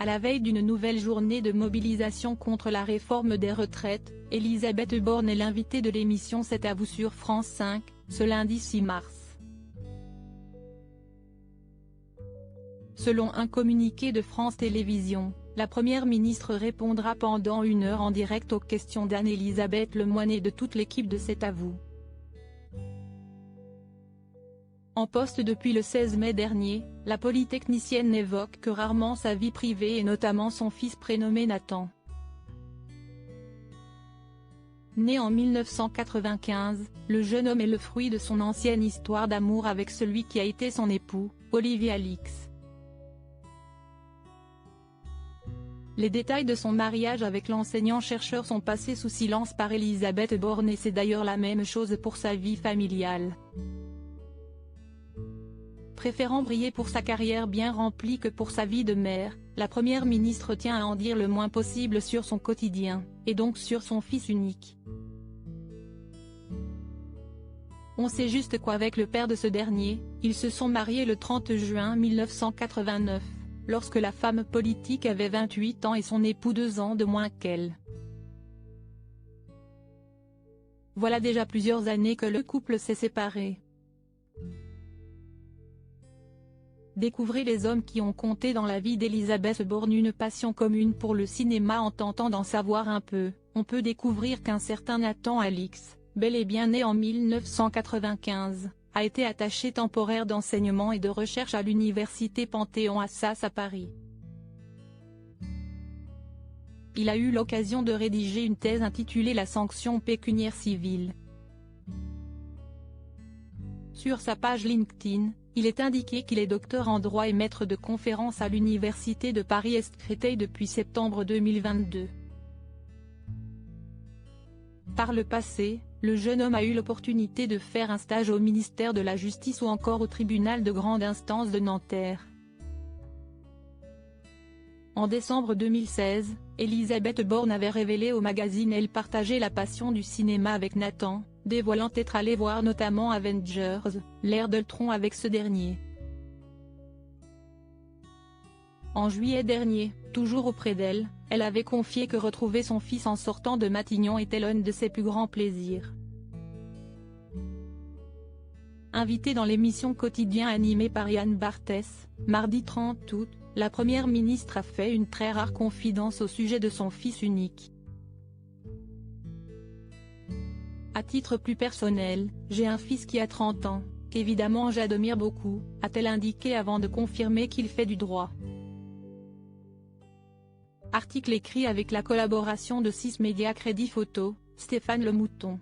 la veille d'une nouvelle journée de mobilisation contre la réforme des retraites, Elisabeth Borne est l'invitée de l'émission C'est à vous sur France 5, ce lundi 6 mars. Selon un communiqué de France Télévisions, la Première ministre répondra pendant 1 heure en direct aux questions d'Anne-Elisabeth Lemoine et de toute l'équipe de C'est à vous. En poste depuis le 16 mai dernier, la polytechnicienne n'évoque que rarement sa vie privée et notamment son fils prénommé Nathan. Né en 1995, le jeune homme est le fruit de son ancienne histoire d'amour avec celui qui a été son époux, Olivier Alix. Les détails de son mariage avec l'enseignant-chercheur sont passés sous silence par Elisabeth Borne et c'est d'ailleurs la même chose pour sa vie familiale. Préférant briller pour sa carrière bien remplie que pour sa vie de mère, la Première ministre tient à en dire le moins possible sur son quotidien, et donc sur son fils unique. On sait juste qu'avec le père de ce dernier, ils se sont mariés le 30 juin 1989, lorsque la femme politique avait 28 ans et son époux 2 ans de moins qu'elle. Voilà déjà plusieurs années que le couple s'est séparé. Découvrez les hommes qui ont compté dans la vie d'Elisabeth Borne. Une passion commune pour le cinéma. En tentant d'en savoir un peu, on peut découvrir qu'un certain Nathan Alix, bel et bien né en 1995, a été attaché temporaire d'enseignement et de recherche à l'université Panthéon-Assas à Paris. Il a eu l'occasion de rédiger une thèse intitulée La sanction pécuniaire civile. Sur sa page LinkedIn, il est indiqué qu'il est docteur en droit et maître de conférences à l'université de Paris-Est-Créteil depuis septembre 2022. Par le passé, le jeune homme a eu l'opportunité de faire un stage au ministère de la Justice ou encore au tribunal de grande instance de Nanterre. En décembre 2016, Elisabeth Borne avait révélé au magazine Elle partageait la passion du cinéma avec Nathan, dévoilant être allée voir notamment Avengers, l'ère d'Ultron avec ce dernier. En juillet dernier, toujours auprès d'elle, elle avait confié que retrouver son fils en sortant de Matignon était l'un de ses plus grands plaisirs. Invitée dans l'émission Quotidien animée par Yann Barthès, mardi 30 août, la Première ministre a fait une très rare confidence au sujet de son fils unique. À titre plus personnel, j'ai un fils qui a 30 ans, qu'évidemment j'admire beaucoup, a-t-elle indiqué avant de confirmer qu'il fait du droit. Article écrit avec la collaboration de 6 médias Crédit Photo, Stéphane Le Mouton.